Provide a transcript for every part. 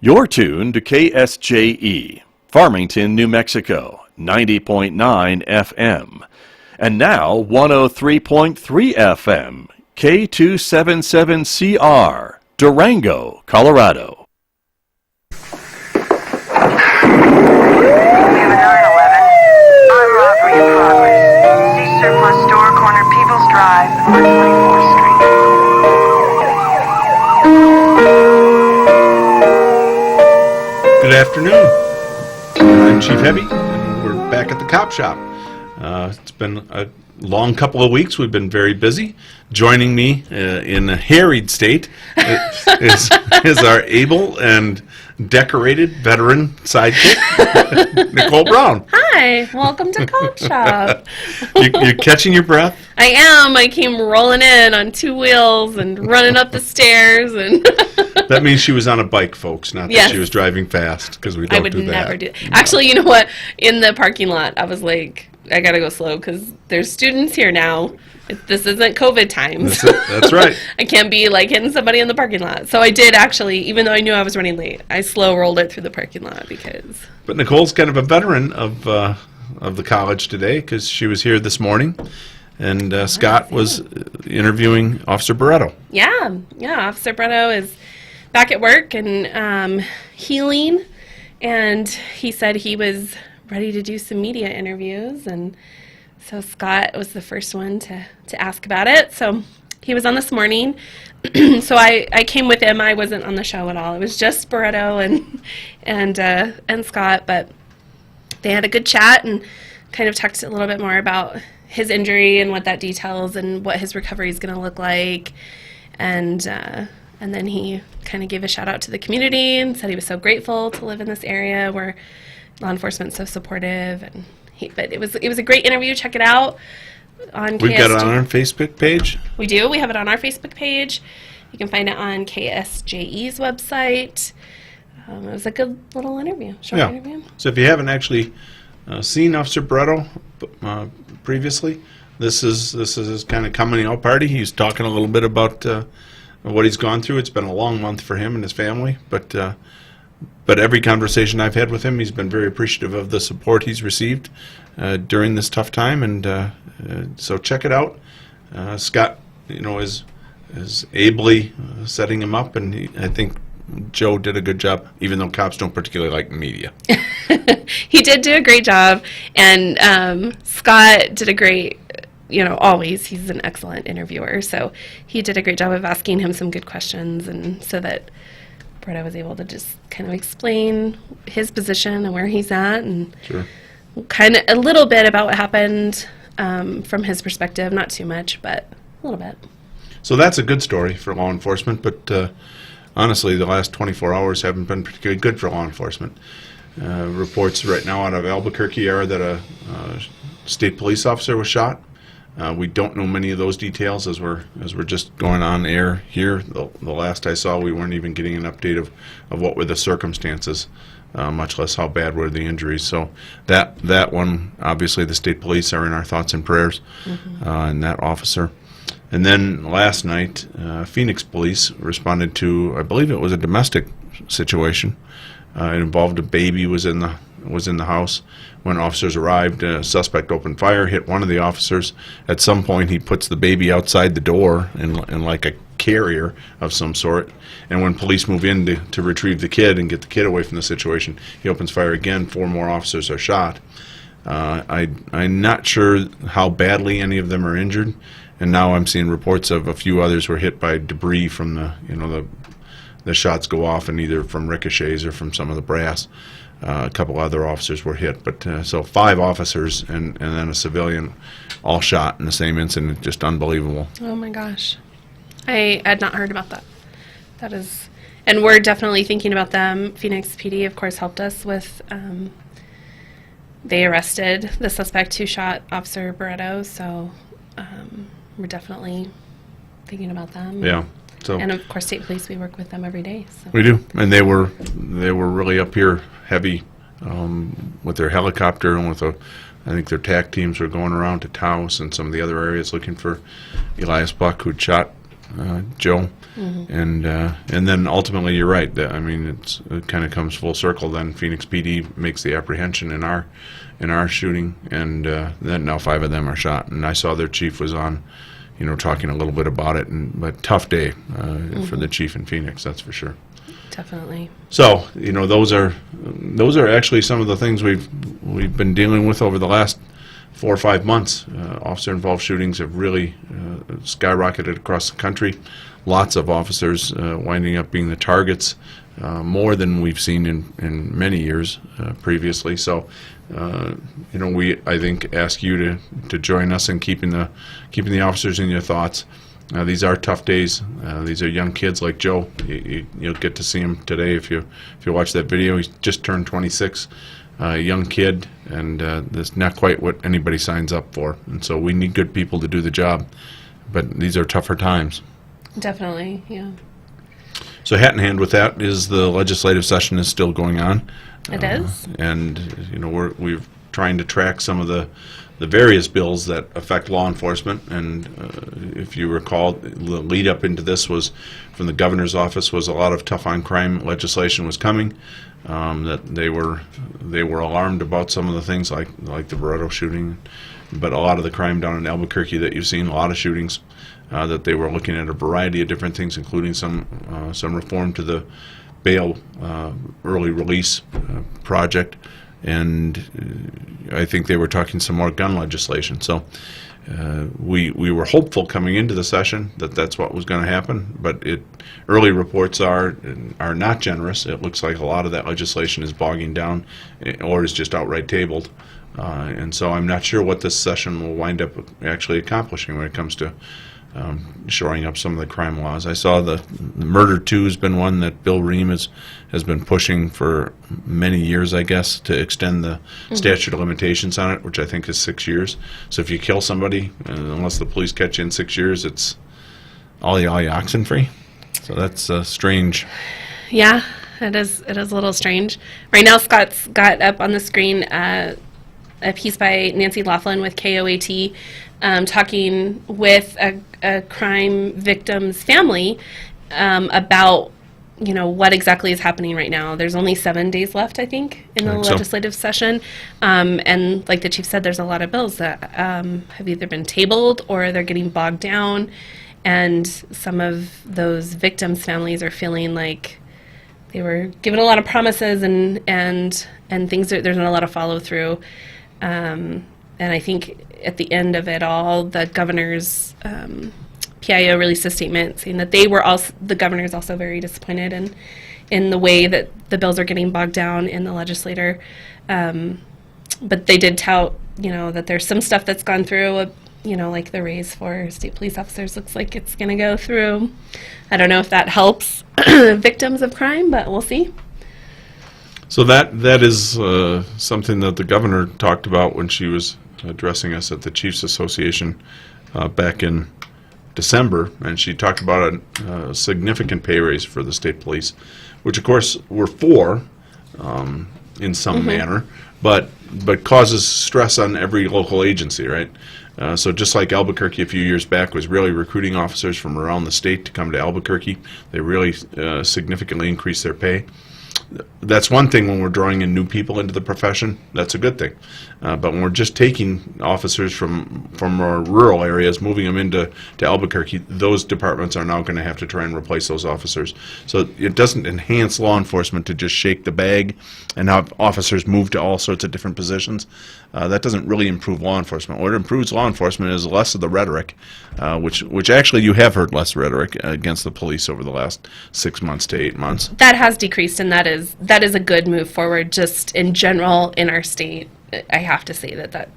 You're tuned to KSJE, Farmington, New Mexico, 90.9 FM. And now 103.3 FM, K277CR, Durango, Colorado. We have a 911. Armed robbery in progress. See surplus store, corner Peoples Drive, on 24th Street. Good afternoon. I'm Chief Heavy, and we're back at the cop shop. It's been a long couple of weeks. We've been very busy. Joining me in a harried state is our able and decorated veteran sidekick, Nicole Brown. Hi, welcome to Cop Shop. You're catching your breath? I am. I came rolling in on two wheels and running up the stairs. And That means she was on a bike, folks, not that Yes. she was driving fast, because we don't I would do that. never do that. Actually, you know what? In the parking lot, I was like, I got to go slow because there's students here now. This isn't COVID times. That's right. I can't be like hitting somebody in the parking lot. So I did actually, even though I knew I was running late, I slow rolled it through the parking lot because... But Nicole's kind of a veteran of the college today, because she was here this morning, and Scott was interviewing Officer Barretto. Yeah, Officer Breno is back at work and healing, and he said he was ready to do some media interviews, and so Scott was the first one to ask about it. So he was on this morning. So I came with him. I wasn't on the show at all. It was just Barretto and Scott, but they had a good chat and kind of talked a little bit more about his injury and what that details and what his recovery is going to look like. And then he kind of gave a shout out to the community and said he was so grateful to live in this area where law enforcement's so supportive. And but it was a great interview. Check it out on We've KSJ. got it on our Facebook page. We do. We have it on our Facebook page. You can find it on KSJE's website. It was a good little interview, short interview. So if you haven't actually seen Officer Barretto previously, this is his kind of coming out party. He's talking a little bit about what he's gone through. It's been a long month for him and his family, but every conversation I've had with him, he's been very appreciative of the support he's received during this tough time, and so check it out. Scott, is ably setting him up, and I think Joe did a good job, even though cops don't particularly like media. He did do a great job, and Scott did a great, always, he's an excellent interviewer, so he did a great job of asking him some good questions, and so that Brett was able to just kind of explain his position and where he's at, and Sure. kind of a little bit about what happened from his perspective, not too much, but a little bit. So that's a good story for law enforcement, but honestly, the last 24 hours haven't been particularly good for law enforcement. Reports right now out of Albuquerque are that a state police officer was shot. We don't know many of those details as we're just going on air here. The last I saw, we weren't even getting an update of what were the circumstances, much less how bad were the injuries. So that one, obviously, the state police are in our thoughts and prayers, and that officer. And then last night, Phoenix police responded to, I believe it was a domestic situation. It involved a baby was in the house. When officers arrived, a suspect opened fire, hit one of the officers. At some point, he puts the baby outside the door in like a carrier of some sort. And when police move in to retrieve the kid and get the kid away from the situation, he opens fire again. 4 more officers are shot. I'm not sure how badly any of them are injured. And now I'm seeing reports of a few others were hit by debris from the shots go off, and either from ricochets or from some of the brass. A couple other officers were hit, but so 5 officers and then a civilian all shot in the same incident. Just unbelievable. Oh my gosh. I had not heard about that. That is, and we're definitely thinking about them. Phoenix PD, of course, helped us with, they arrested the suspect who shot Officer Barretto, so we're definitely thinking about them. Yeah. So, and of course, state police, we work with them every day. So. We do, and they were really up here heavy with their helicopter, and I think their TAC teams were going around to Taos and some of the other areas looking for Elias Buck, who'd shot Joe, and then ultimately you're right. I mean, it kind of comes full circle. Then Phoenix PD makes the apprehension in our shooting, and then now 5 of them are shot. And I saw their chief was on, talking a little bit about it. But tough day for the chief in Phoenix, that's for sure. Definitely. So those are actually some of the things we've been dealing with over the last 4 or 5 months. Officer-involved shootings have really skyrocketed across the country. Lots of officers winding up being the targets, more than we've seen in many years previously. So, we, I think, ask you to join us in keeping the officers in your thoughts. These are tough days. These are young kids like Joe. You'll get to see him today if you watch that video. He's just turned 26. Young kid, and that's not quite what anybody signs up for. And so we need good people to do the job, but these are tougher times. Definitely, yeah. So hat in hand with that is the legislative session is still going on. It is. And we're trying to track some of the various bills that affect law enforcement. And if you recall, the lead up into this was from the governor's office was a lot of tough on crime legislation was coming. That they were alarmed about some of the things like the Barretto shooting, but a lot of the crime down in Albuquerque that you've seen, a lot of shootings, that they were looking at a variety of different things, including some reform to the bail early release project, and I think they were talking some more gun legislation. So we were hopeful coming into the session that that's what was going to happen, but early reports are not generous. It looks like a lot of that legislation is bogging down or is just outright tabled, and so I'm not sure what this session will wind up actually accomplishing when it comes to shoring up some of the crime laws. I saw the Murder 2 has been one that Bill Ream has been pushing for many years, I guess, to extend the statute of limitations on it, which I think is 6 years. So if you kill somebody, unless the police catch you in 6 years, it's ollie oxen free. So that's strange. Yeah, it is a little strange. Right now, Scott's got up on the screen a piece by Nancy Laughlin with KOAT, talking with a crime victim's family about what exactly is happening right now. There's only 7 days left, I think, in the legislative session, and like the chief said, there's a lot of bills that have either been tabled or they're getting bogged down, and some of those victims' families are feeling like they were given a lot of promises and things there's not a lot of follow through. And I think at the end of it all, the governor's PIO released a statement saying that the governor is also very disappointed in the way that the bills are getting bogged down in the legislature. But they did tout, that there's some stuff that's gone through, like the raise for state police officers looks like it's going to go through. I don't know if that helps victims of crime, but we'll see. So that is something that the governor talked about when she was addressing us at the Chiefs Association back in December, and she talked about a significant pay raise for the state police, which of course we're for in some manner, but causes stress on every local agency, right? So just like Albuquerque a few years back was really recruiting officers from around the state to come to Albuquerque, they really significantly increased their pay. That's one thing when we're drawing in new people into the profession. That's a good thing. But when we're just taking officers from our rural areas, moving them into Albuquerque, those departments are now going to have to try and replace those officers. So it doesn't enhance law enforcement to just shake the bag and have officers move to all sorts of different positions. That doesn't really improve law enforcement. What improves law enforcement is less of the rhetoric, which actually you have heard less rhetoric against the police over the last 6 months to 8 months. That has decreased, and that is a good move forward just in general in our state. I have to say that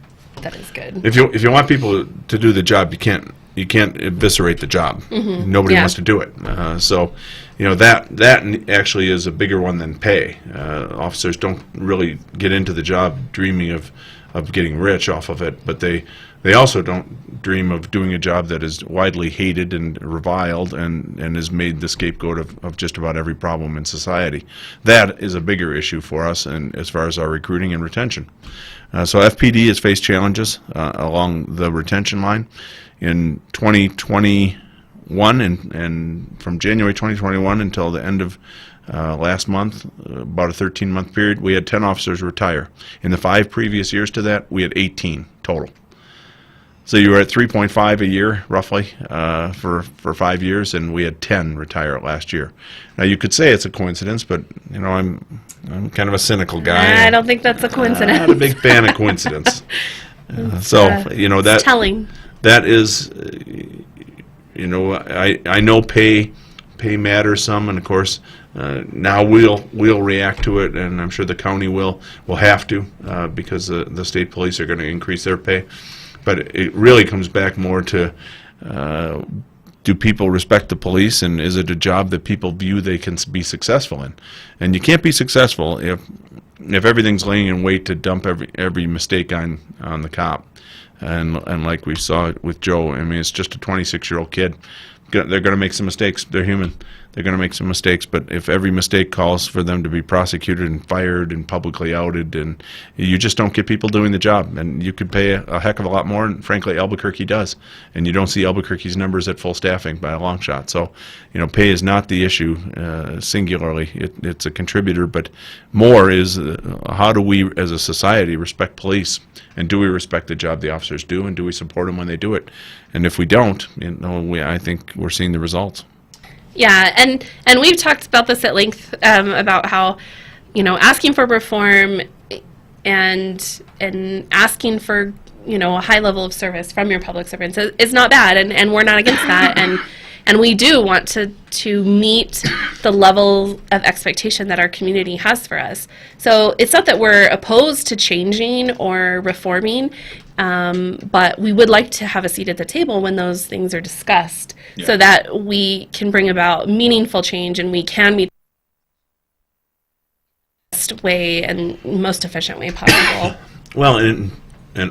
is good. If you want people to do the job, you can't eviscerate the job. Nobody wants to do it. So that actually is a bigger one than pay. Officers don't really get into the job dreaming of getting rich off of it, but they also don't dream of doing a job that is widely hated and reviled and is made the scapegoat of just about every problem in society. That is a bigger issue for us, and as far as our recruiting and retention. So FPD has faced challenges along the retention line. In 2021, 2021 and from January 2021 until the end of last month, about a 13-month period, we had 10 officers retire. In the 5 previous years to that, we had 18 total. So you were at 3.5 a year, roughly, for 5 years, and we had 10 retire last year. Now, you could say it's a coincidence, but, you know, I'm kind of a cynical guy. I don't think that's a coincidence. Not a big fan of coincidence. You know, it's telling. That is, you know, I know pay matters some, and of course, now we'll react to it, and I'm sure the county will have to, because the state police are going to increase their pay. But it really comes back more to, do people respect the police, and is it a job that people view they can be successful in? And you can't be successful if everything's laying in wait to dump every mistake on the cop. And like we saw with Joe, I mean, it's just a 26-year-old kid. They're going to make some mistakes. They're human. They're going to make some mistakes, but if every mistake calls for them to be prosecuted and fired and publicly outed, and you just don't get people doing the job, and you could pay a heck of a lot more, and frankly Albuquerque does, and you don't see Albuquerque's numbers at full staffing by a long shot. So, you know, pay is not the issue singularly. It's a contributor, but more is how do we as a society respect police, and do we respect the job the officers do, and do we support them when they do it? And if we don't, you know, I think we're seeing the results. Yeah, and we've talked about this at length, about how, you know, asking for reform and asking for, you know, a high level of service from your public servants is not bad, and we're not against that, and we do want to meet the level of expectation that our community has for us. So it's not that we're opposed to changing or reforming, but we would like to have a seat at the table when those things are discussed, so that we can bring about meaningful change, and we can meet the best way and most efficient way possible. Well, and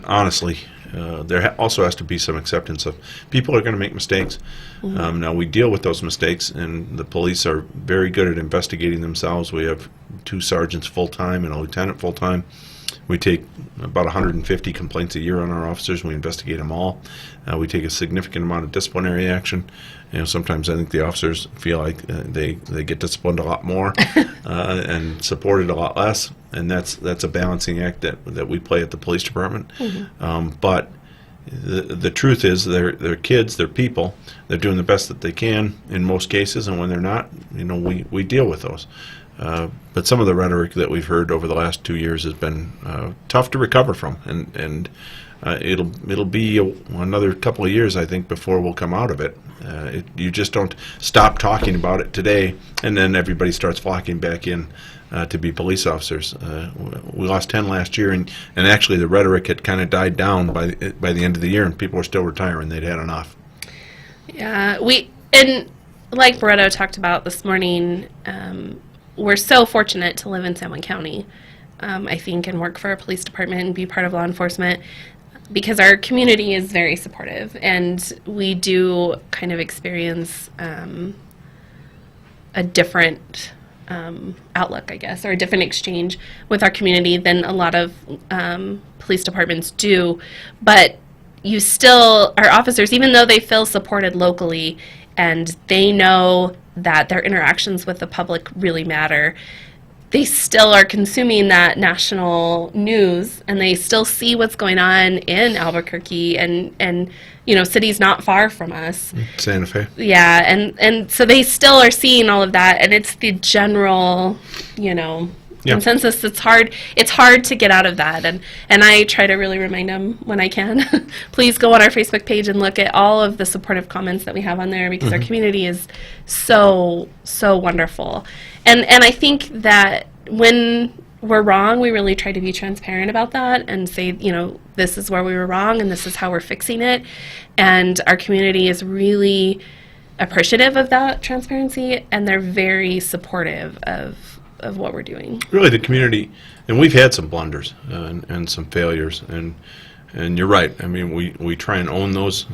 honestly, there also has to be some acceptance of people are going to make mistakes. Mm-hmm. Now, we deal with those mistakes, and the police are very good at investigating themselves. We have 2 sergeants full-time and a lieutenant full-time. We take about 150 complaints a year on our officers. We investigate them all. We take a significant amount of disciplinary action. You know, sometimes I think the officers feel like they get disciplined a lot more and supported a lot less, and that's a balancing act that we play at the police department. Mm-hmm. But the truth is, they're kids, they're people. They're doing the best that they can in most cases, and when they're not, you know, we deal with those. But some of the rhetoric that we've heard over the last 2 years has been tough to recover from, and it'll be another couple of years, I think, before we'll come out of it. You just don't stop talking about it today, and then everybody starts flocking back in to be police officers. We lost 10 last year, and actually the rhetoric had kind of died down by the end of the year, and people were still retiring. They'd had enough. Yeah, and like Barretto talked about this morning, we're so fortunate to live in San Juan County, I think, and work for a police department and be part of law enforcement, because our community is very supportive, and we do kind of experience a different outlook, I guess, or a different exchange with our community than a lot of police departments do. But you still, our officers, even though they feel supported locally and they know that their interactions with the public really matter, they still are consuming that national news, and they still see what's going on in Albuquerque and you know, cities not far from us. Santa Fe. Yeah, and so they still are seeing all of that, and it's the general, you know, consensus. It's hard to get out of that, and I try to really remind them when I can. Please go on our Facebook page and look at all of the supportive comments that we have on there, because our community is so wonderful. And I think that when we're wrong, we really try to be transparent about that and say, you know, this is where we were wrong and this is how we're fixing it. And our community is really appreciative of that transparency, and they're very supportive of what we're doing. Really, the community, and we've had some blunders and some failures, and you're right. I mean, we try and own those.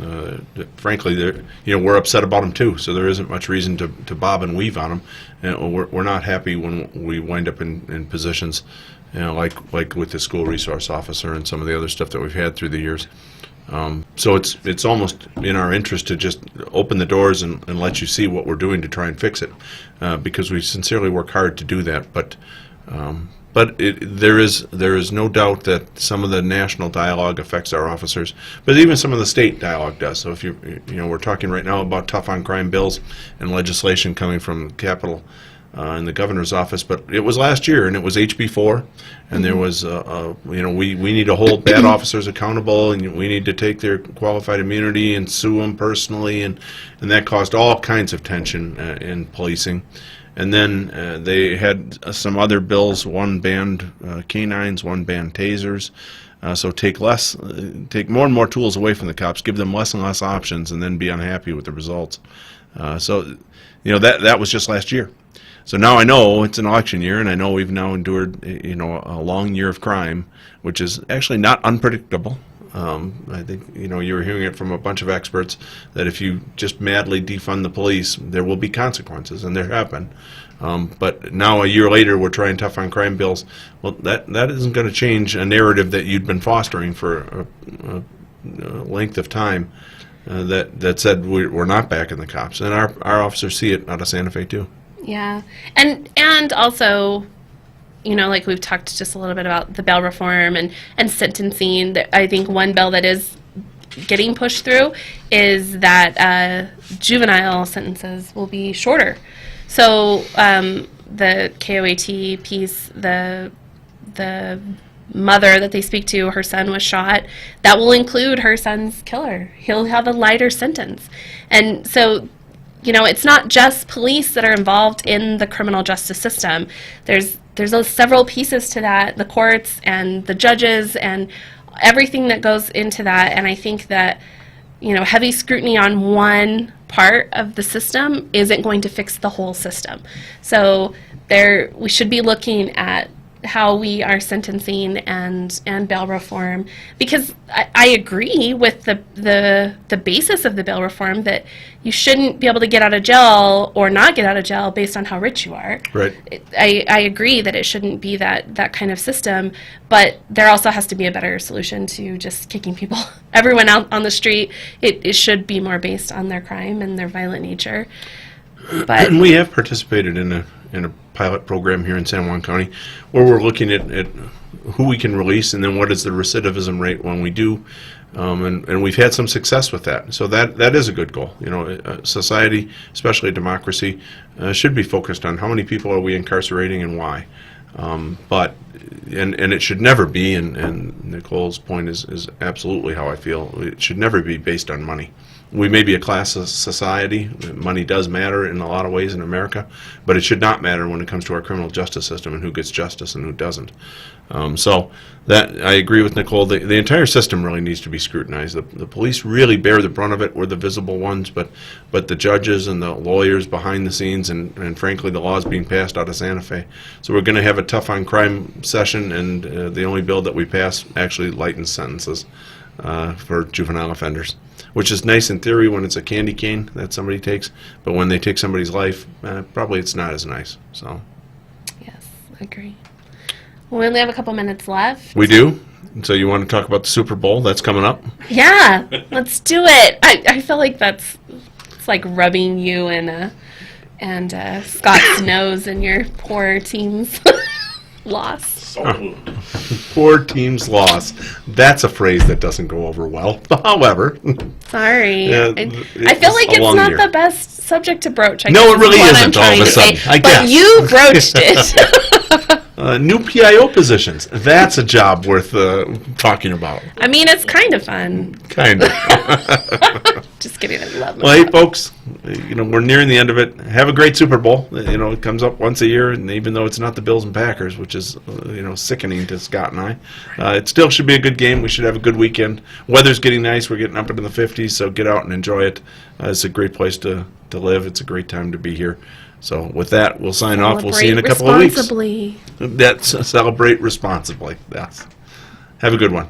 Frankly, you know, we're upset about them too, so there isn't much reason to bob and weave on them. And we're not happy when we wind up in positions, you know, like with the school resource officer and some of the other stuff that we've had through the years. So it's almost in our interest to just open the doors and let you see what we're doing to try and fix it, because we sincerely work hard to do that. But there is no doubt that some of the national dialogue affects our officers, but even some of the state dialogue does. So if we're talking right now about tough on crime bills and legislation coming from the Capitol in the governor's office, but it was last year, and it was HB4, and there was we need to hold bad officers accountable, and we need to take their qualified immunity and sue them personally, and that caused all kinds of tension in policing. And then they had some other bills. One banned canines, one banned tasers. So take more and more tools away from the cops, give them less and less options, and then be unhappy with the results. That was just last year. So now I know it's an election year, and I know we've now endured a long year of crime, which is actually not unpredictable. I think you were hearing it from a bunch of experts that if you just madly defund the police, there will be consequences, and there have been. But now a year later, we're trying tough on crime bills. Well, that isn't going to change a narrative that you'd been fostering for a length of time that said we're not backing the cops, and our officers see it out of Santa Fe too. Yeah, and also, like we've talked just a little bit about the bail reform and sentencing. I think one bill that is getting pushed through is that juvenile sentences will be shorter. So the KOAT piece, the mother that they speak to, her son was shot, that will include her son's killer. He'll have a lighter sentence. And so it's not just police that are involved in the criminal justice system. There's several pieces to that, the courts and the judges and everything that goes into that. And I think that, heavy scrutiny on one part of the system isn't going to fix the whole system. So we should be looking at how we are sentencing and bail reform, because I agree with the basis of the bail reform that you shouldn't be able to get out of jail or not get out of jail based on how rich you are. Right. I agree that it shouldn't be that kind of system, but there also has to be a better solution to just kicking people, everyone out on the street. It should be more based on their crime and their violent nature. But and we have participated in a pilot program here in San Juan County where we're looking at who we can release and then what is the recidivism rate when we do, and we've had some success with that. So that is a good goal. Society, especially democracy, should be focused on how many people are we incarcerating and why. But it should never be, and Nicole's point is absolutely how I feel, it should never be based on money. We may be a class society. Money does matter in a lot of ways in America, but it should not matter when it comes to our criminal justice system and who gets justice and who doesn't. So that I agree with Nicole. The entire system really needs to be scrutinized. The police really bear the brunt of it. We're the visible ones, but the judges and the lawyers behind the scenes, and frankly the laws being passed out of Santa Fe. So we're going to have a tough on crime session, and the only bill that we pass actually lightens sentences for juvenile offenders, which is nice in theory when it's a candy cane that somebody takes, but when they take somebody's life, probably it's not as nice. So, yes, I agree. We only have a couple minutes left. We do? So you want to talk about the Super Bowl that's coming up? Yeah, let's do it. I feel like it's like rubbing you and Scott's nose in your poor team's loss. Poor team's loss. That's a phrase that doesn't go over well. However, sorry. Yeah, I feel like it's not the best subject to broach. No, it really isn't all of a sudden. I guess. But you broached it. New PIO positions. That's a job worth talking about. I mean, it's kind of fun. Kind of. Just kidding. I love it. Well, hey, folks, we're nearing the end of it. Have a great Super Bowl. It comes up once a year, and even though it's not the Bills and Packers, which is, sickening to Scott and I, it still should be a good game. We should have a good weekend. Weather's getting nice. We're getting up into the 50s, so get out and enjoy it. It's a great place to live. It's a great time to be here. So with that, we'll sign off. We'll see you in a couple of weeks. Responsibly. That's celebrate responsibly. Yes. Have a good one.